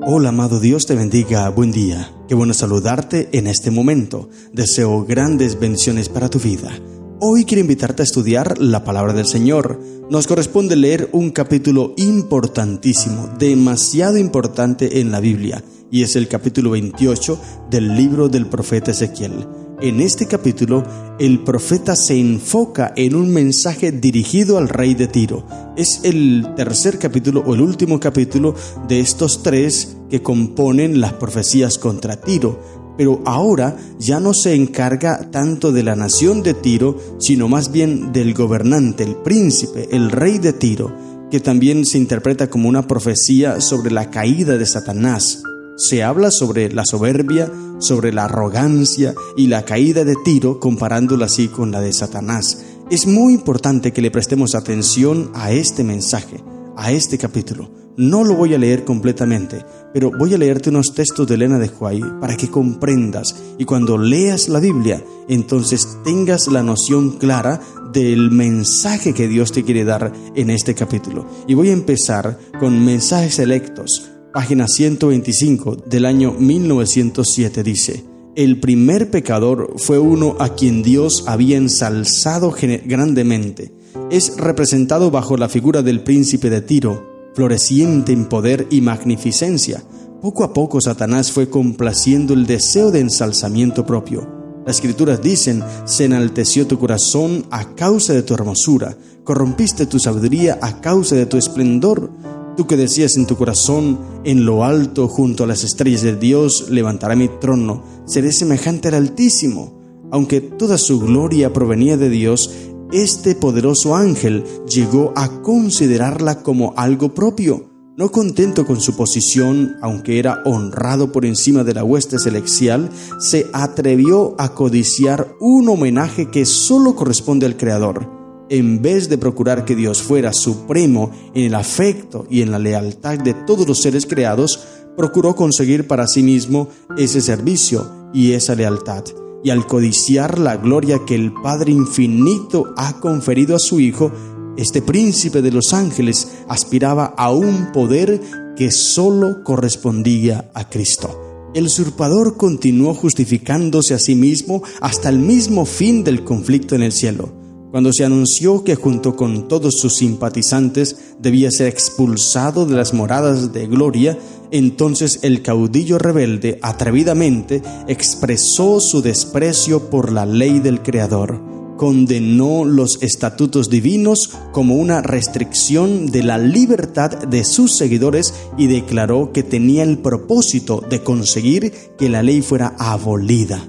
Hola, amado, Dios te bendiga, buen día. Qué bueno saludarte en este momento. Deseo grandes bendiciones para tu vida. Hoy quiero invitarte a estudiar la palabra del Señor. Nos corresponde leer un capítulo importantísimo, demasiado importante en la Biblia, y es el capítulo 28 del libro del profeta Ezequiel. En este capítulo, el profeta se enfoca en un mensaje dirigido al rey de Tiro. Es el tercer capítulo o el último capítulo de estos tres que componen las profecías contra Tiro. Pero ahora ya no se encarga tanto de la nación de Tiro, sino más bien del gobernante, el príncipe, el rey de Tiro, que también se interpreta como una profecía sobre la caída de Satanás. Se habla sobre la soberbia, sobre la arrogancia y la caída de Tiro, comparándola así con la de Satanás. Es muy importante que le prestemos atención a este mensaje, a este capítulo. No lo voy a leer completamente, pero voy a leerte unos textos de Elena de White para que comprendas, y cuando leas la Biblia, entonces tengas la noción clara del mensaje que Dios te quiere dar en este capítulo. Y voy a empezar con Mensajes Selectos. Página 125 del año 1907 dice: el primer pecador fue uno a quien Dios había ensalzado grandemente. Es representado bajo la figura del príncipe de Tiro, floreciente en poder y magnificencia. Poco a poco Satanás fue complaciendo el deseo de ensalzamiento propio. Las escrituras dicen: se enalteció tu corazón a causa de tu hermosura, corrompiste tu sabiduría a causa de tu esplendor. Tú que decías en tu corazón: en lo alto, junto a las estrellas de Dios, levantaré mi trono, seré semejante al Altísimo. Aunque toda su gloria provenía de Dios, este poderoso ángel llegó a considerarla como algo propio. No contento con su posición, aunque era honrado por encima de la hueste celestial, se atrevió a codiciar un homenaje que solo corresponde al Creador. En vez de procurar que Dios fuera supremo en el afecto y en la lealtad de todos los seres creados, procuró conseguir para sí mismo ese servicio y esa lealtad. Y al codiciar la gloria que el Padre Infinito ha conferido a su Hijo, este príncipe de los ángeles aspiraba a un poder que solo correspondía a Cristo. El usurpador continuó justificándose a sí mismo hasta el mismo fin del conflicto en el cielo. Cuando se anunció que junto con todos sus simpatizantes debía ser expulsado de las moradas de gloria, entonces el caudillo rebelde atrevidamente expresó su desprecio por la ley del Creador. Condenó los estatutos divinos como una restricción de la libertad de sus seguidores y declaró que tenía el propósito de conseguir que la ley fuera abolida.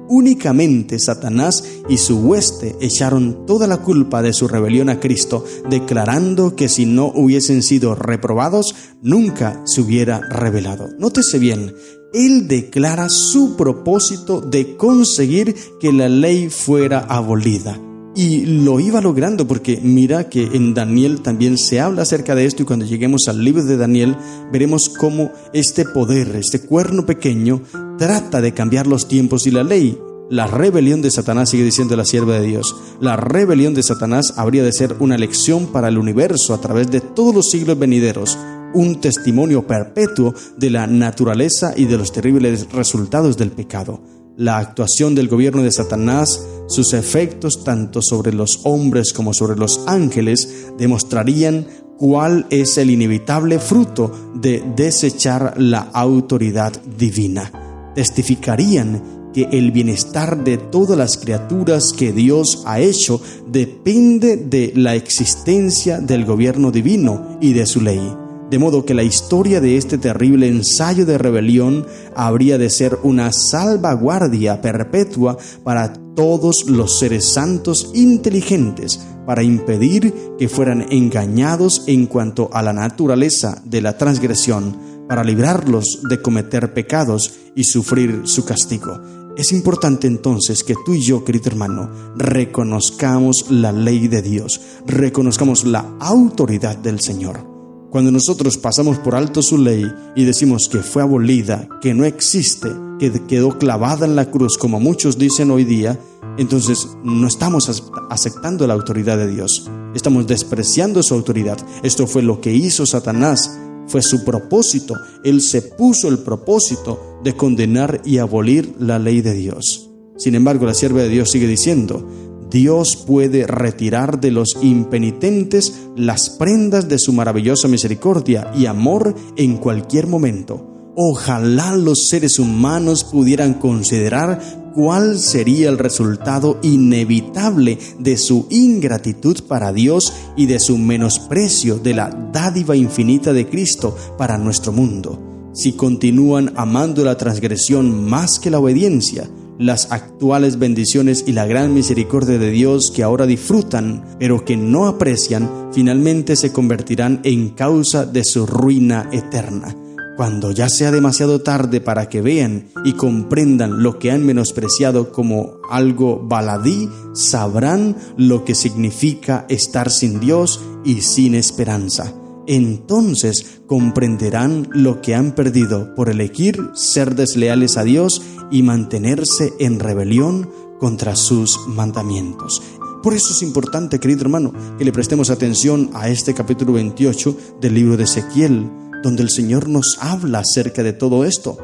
Únicamente Satanás y su hueste echaron toda la culpa de su rebelión a Cristo, declarando que si no hubiesen sido reprobados, nunca se hubiera revelado. Nótese bien, él declara su propósito de conseguir que la ley fuera abolida. Y lo iba logrando, porque mira que en Daniel también se habla acerca de esto, y cuando lleguemos al libro de Daniel veremos cómo este poder, este cuerno pequeño, trata de cambiar los tiempos y la ley. La rebelión de Satanás, sigue diciendo la sierva de Dios, la rebelión de Satanás habría de ser una lección para el universo a través de todos los siglos venideros, un testimonio perpetuo de la naturaleza y de los terribles resultados del pecado. La actuación del gobierno de Satanás, sus efectos tanto sobre los hombres como sobre los ángeles, demostrarían cuál es el inevitable fruto de desechar la autoridad divina. Testificarían que el bienestar de todas las criaturas que Dios ha hecho depende de la existencia del gobierno divino y de su ley. De modo que la historia de este terrible ensayo de rebelión habría de ser una salvaguardia perpetua para todos los seres santos inteligentes, para impedir que fueran engañados en cuanto a la naturaleza de la transgresión, para librarlos de cometer pecados y sufrir su castigo. Es importante entonces que tú y yo, querido hermano, reconozcamos la ley de Dios, reconozcamos la autoridad del Señor. Cuando nosotros pasamos por alto su ley y decimos que fue abolida, que no existe, que quedó clavada en la cruz, como muchos dicen hoy día, entonces no estamos aceptando la autoridad de Dios. Estamos despreciando su autoridad. Esto fue lo que hizo Satanás fue su propósito. Él se puso el propósito de condenar y abolir la ley de Dios. Sin embargo, la sierva de Dios sigue diciendo: Dios puede retirar de los impenitentes las prendas de su maravillosa misericordia y amor en cualquier momento. Ojalá los seres humanos pudieran considerar cuál sería el resultado inevitable de su ingratitud para Dios y de su menosprecio de la dádiva infinita de Cristo para nuestro mundo. Si continúan amando la transgresión más que la obediencia, las actuales bendiciones y la gran misericordia de Dios que ahora disfrutan, pero que no aprecian, finalmente se convertirán en causa de su ruina eterna. Cuando ya sea demasiado tarde para que vean y comprendan lo que han menospreciado como algo baladí, sabrán lo que significa estar sin Dios y sin esperanza. Entonces comprenderán lo que han perdido por elegir ser desleales a Dios y mantenerse en rebelión contra sus mandamientos. Por eso es importante, querido hermano, que le prestemos atención a este capítulo 28 del libro de Ezequiel, donde el Señor nos habla acerca de todo esto.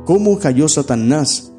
Cómo cayó Satanás,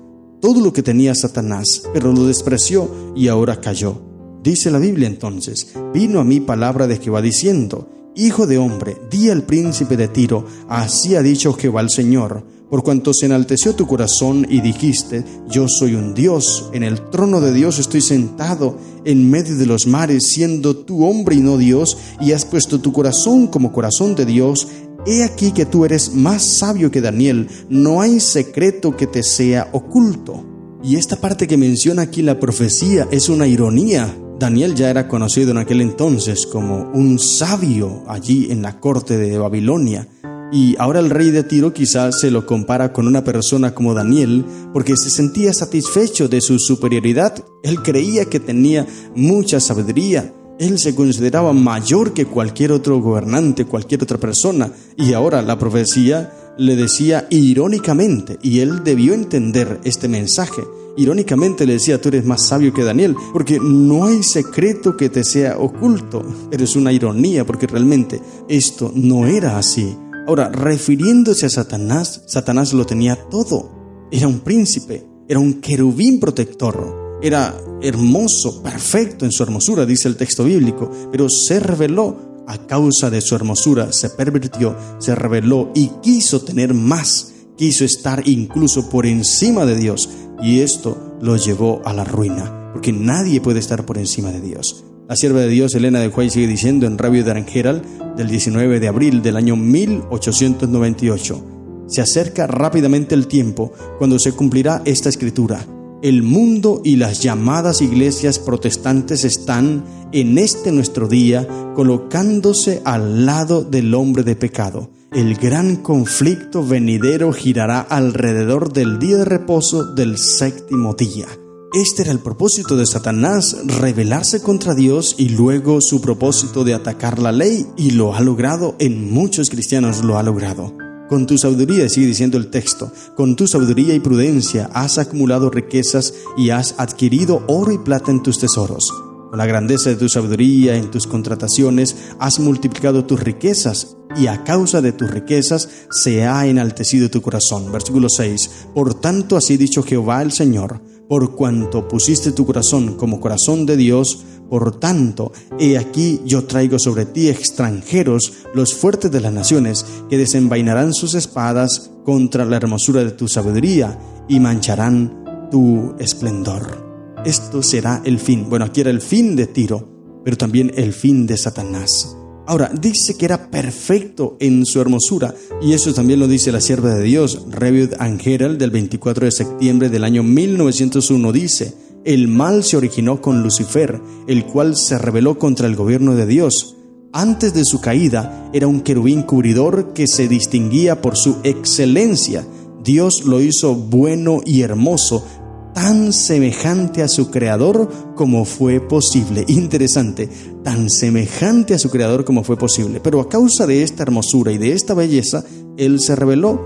todo lo que tenía Satanás, pero lo despreció y ahora cayó. Dice la Biblia entonces: vino a mí palabra de Jehová diciendo: Hijo de hombre, di al príncipe de Tiro, así ha dicho Jehová el Señor, por cuanto se enalteció tu corazón y dijiste: yo soy un Dios, en el trono de Dios estoy sentado, en medio de los mares, siendo tú hombre y no Dios, y has puesto tu corazón como corazón de Dios. He aquí que tú eres más sabio que Daniel, no hay secreto que te sea oculto. Y esta parte que menciona aquí la profecía es una ironía. Daniel ya era conocido en aquel entonces como un sabio allí en la corte de Babilonia. Y ahora el rey de Tiro quizás se lo compara con una persona como Daniel porque se sentía satisfecho de su superioridad. Él creía que tenía mucha sabiduría. Él se consideraba mayor que cualquier otro gobernante, cualquier otra persona. Y ahora la profecía le decía irónicamente, y él debió entender este mensaje. Irónicamente le decía: tú eres más sabio que Daniel, porque no hay secreto que te sea oculto. Pero es una ironía porque realmente esto no era así. Ahora, refiriéndose a Satanás, Satanás lo tenía todo. Era un príncipe, era un querubín protector. Era hermoso, perfecto en su hermosura, dice el texto bíblico, pero se rebeló a causa de su hermosura, se pervirtió, se rebeló y quiso tener más, quiso estar incluso por encima de Dios, y esto lo llevó a la ruina, porque nadie puede estar por encima de Dios. La sierva de Dios, Elena de White, sigue diciendo en Review and Herald del 19 de abril del año 1898: se acerca rápidamente el tiempo cuando se cumplirá esta escritura. El mundo y las llamadas iglesias protestantes están, en este nuestro día, colocándose al lado del hombre de pecado. El gran conflicto venidero girará alrededor del día de reposo del séptimo día. Este era el propósito de Satanás, rebelarse contra Dios, y luego su propósito de atacar la ley, y lo ha logrado. En muchos cristianos lo ha logrado. Con tu sabiduría, sigue diciendo el texto, con tu sabiduría y prudencia has acumulado riquezas y has adquirido oro y plata en tus tesoros. Con la grandeza de tu sabiduría en tus contrataciones has multiplicado tus riquezas, y a causa de tus riquezas se ha enaltecido tu corazón. Versículo 6. Por tanto, así ha dicho Jehová el Señor: por cuanto pusiste tu corazón como corazón de Dios, por tanto, he aquí yo traigo sobre ti extranjeros, los fuertes de las naciones, que desenvainarán sus espadas contra la hermosura de tu sabiduría y mancharán tu esplendor. Esto será el fin. Bueno, aquí era el fin de Tiro, pero también el fin de Satanás. Ahora, dice que era perfecto en su hermosura, y eso también lo dice la sierva de Dios. Review and Herald del 24 de septiembre del año 1901 dice: el mal se originó con Lucifer, el cual se rebeló contra el gobierno de Dios. Antes de su caída, era un querubín cubridor que se distinguía por su excelencia. Dios lo hizo bueno y hermoso, tan semejante a su creador como fue posible. Interesante, tan semejante a su creador como fue posible. Pero a causa de esta hermosura y de esta belleza, él se rebeló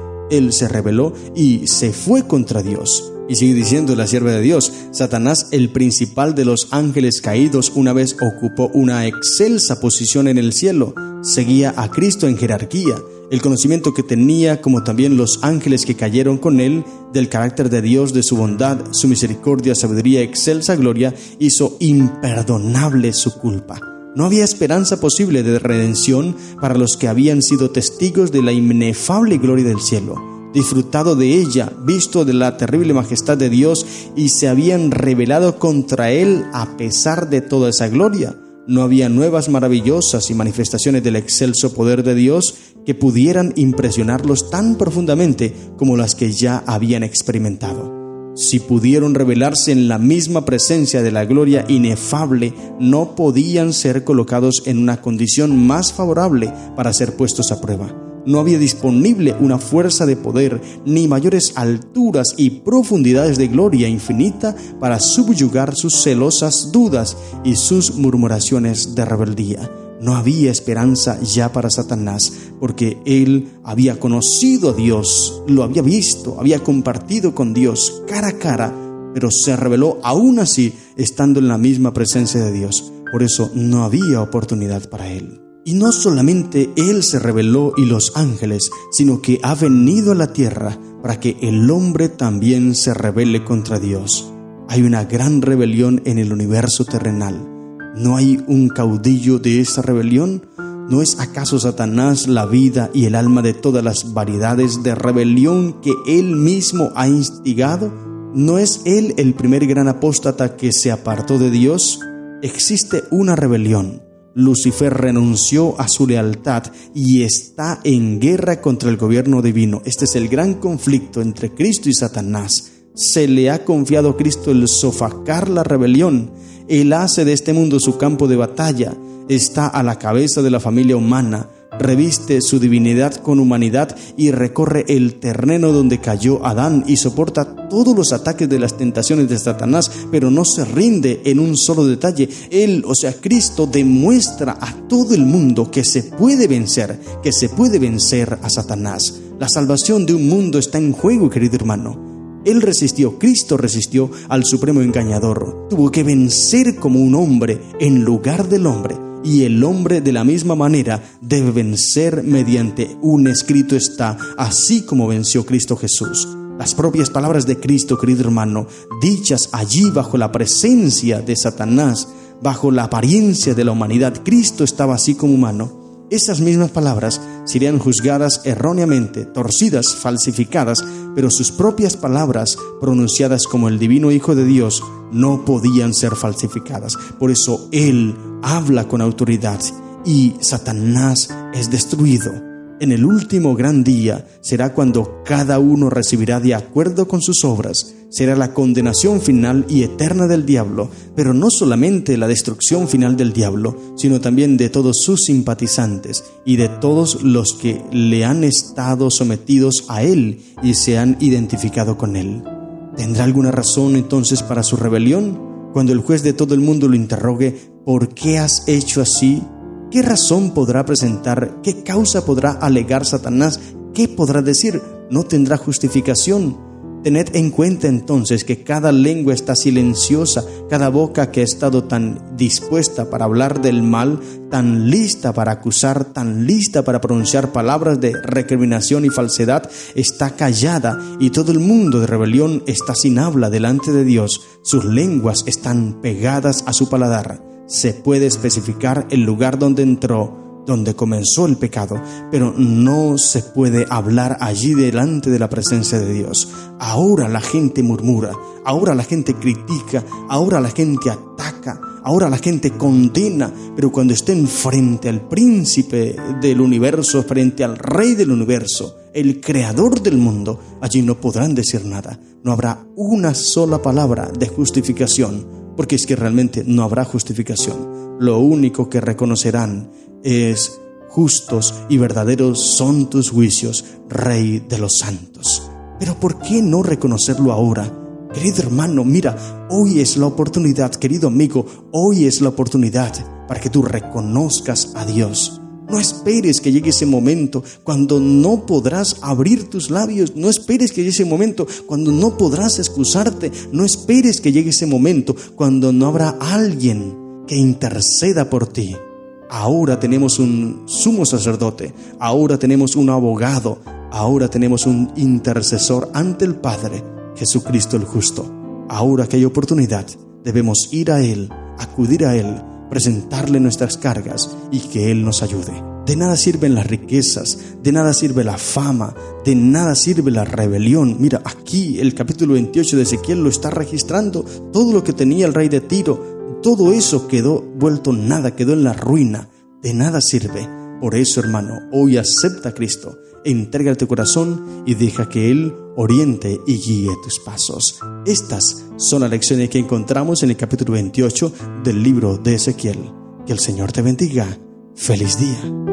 y se fue contra Dios. Y sigue diciendo la sierva de Dios: Satanás, el principal de los ángeles caídos, una vez ocupó una excelsa posición en el cielo. Seguía a Cristo en jerarquía. El conocimiento que tenía, como también los ángeles que cayeron con él, del carácter de Dios, de su bondad, su misericordia, sabiduría, excelsa gloria, hizo imperdonable su culpa. No había esperanza posible de redención para los que habían sido testigos de la inefable gloria del cielo, disfrutado de ella, visto de la terrible majestad de Dios y se habían rebelado contra él a pesar de toda esa gloria. No había nuevas maravillosas y manifestaciones del excelso poder de Dios que pudieran impresionarlos tan profundamente como las que ya habían experimentado. Si pudieron revelarse en la misma presencia de la gloria inefable, no podían ser colocados en una condición más favorable para ser puestos a prueba. No había disponible una fuerza de poder, ni mayores alturas y profundidades de gloria infinita para subyugar sus celosas dudas y sus murmuraciones de rebeldía. No había esperanza ya para Satanás, porque él había conocido a Dios, lo había visto, había compartido con Dios cara a cara, pero se rebeló aún así estando en la misma presencia de Dios. Por eso no había oportunidad para él. Y no solamente él se rebeló y los ángeles, sino que ha venido a la tierra para que el hombre también se rebele contra Dios. Hay una gran rebelión en el universo terrenal. ¿No hay un caudillo de esa rebelión? ¿No es acaso Satanás la vida y el alma de todas las variedades de rebelión que él mismo ha instigado? ¿No es él el primer gran apóstata que se apartó de Dios? Existe una rebelión. Lucifer renunció a su lealtad y está en guerra contra el gobierno divino. Este es el gran conflicto entre Cristo y Satanás. Se le ha confiado a Cristo el sofocar la rebelión. Él hace de este mundo su campo de batalla. Está a la cabeza de la familia humana. Reviste su divinidad con humanidad y recorre el terreno donde cayó Adán y soporta todos los ataques de las tentaciones de Satanás, pero no se rinde en un solo detalle. Él, o sea, Cristo, demuestra a todo el mundo que se puede vencer a Satanás. La salvación de un mundo está en juego, querido hermano. Él resistió, Cristo resistió al supremo engañador. Tuvo que vencer como un hombre en lugar del hombre. Y el hombre de la misma manera debe vencer mediante un escrito está, así como venció Cristo Jesús. Las propias palabras de Cristo, querido hermano, dichas allí bajo la presencia de Satanás, bajo la apariencia de la humanidad, Cristo estaba así como humano. Esas mismas palabras serían juzgadas erróneamente, torcidas, falsificadas, pero sus propias palabras, pronunciadas como el divino Hijo de Dios, no podían ser falsificadas. Por eso Él habla con autoridad y Satanás es destruido. En el último gran día será cuando cada uno recibirá de acuerdo con sus obras. Será la condenación final y eterna del diablo, pero no solamente la destrucción final del diablo, sino también de todos sus simpatizantes y de todos los que le han estado sometidos a él y se han identificado con él. ¿Tendrá alguna razón entonces para su rebelión? Cuando el juez de todo el mundo lo interrogue, ¿por qué has hecho así? ¿Qué razón podrá presentar? ¿Qué causa podrá alegar Satanás? ¿Qué podrá decir? No tendrá justificación. Tened en cuenta entonces que cada lengua está silenciosa, cada boca que ha estado tan dispuesta para hablar del mal, tan lista para acusar, tan lista para pronunciar palabras de recriminación y falsedad, está callada, y todo el mundo de rebelión está sin habla delante de Dios. Sus lenguas están pegadas a su paladar. Se puede especificar el lugar donde entró, donde comenzó el pecado, pero no se puede hablar allí delante de la presencia de Dios. Ahora la gente murmura, ahora la gente critica, ahora la gente ataca, ahora la gente condena, pero cuando estén frente al príncipe del universo, frente al rey del universo, el creador del mundo, allí no podrán decir nada. No habrá una sola palabra de justificación, porque es que realmente no habrá justificación. Lo único que reconocerán es: justos y verdaderos son tus juicios, Rey de los santos. Pero ¿por qué no reconocerlo ahora? Querido hermano, mira, hoy es la oportunidad, querido amigo, hoy es la oportunidad para que tú reconozcas a Dios. No esperes que llegue ese momento cuando no podrás abrir tus labios. No esperes que llegue ese momento cuando no podrás excusarte. No esperes que llegue ese momento cuando no habrá alguien que interceda por ti. Ahora tenemos un sumo sacerdote, ahora tenemos un abogado, ahora tenemos un intercesor ante el Padre, Jesucristo el justo. Ahora que hay oportunidad, debemos ir a Él, acudir a Él, presentarle nuestras cargas y que Él nos ayude. De nada sirven las riquezas, de nada sirve la fama, de nada sirve la rebelión. Mira, aquí el capítulo 28 de Ezequiel lo está registrando. Todo lo que tenía el rey de Tiro, todo eso quedó vuelto nada, quedó en la ruina. De nada sirve. Por eso, hermano, hoy acepta a Cristo, entrega tu corazón y deja que Él oriente y guíe tus pasos. Estas son las lecciones que encontramos en el capítulo 28 del libro de Ezequiel. Que el Señor te bendiga. ¡Feliz día!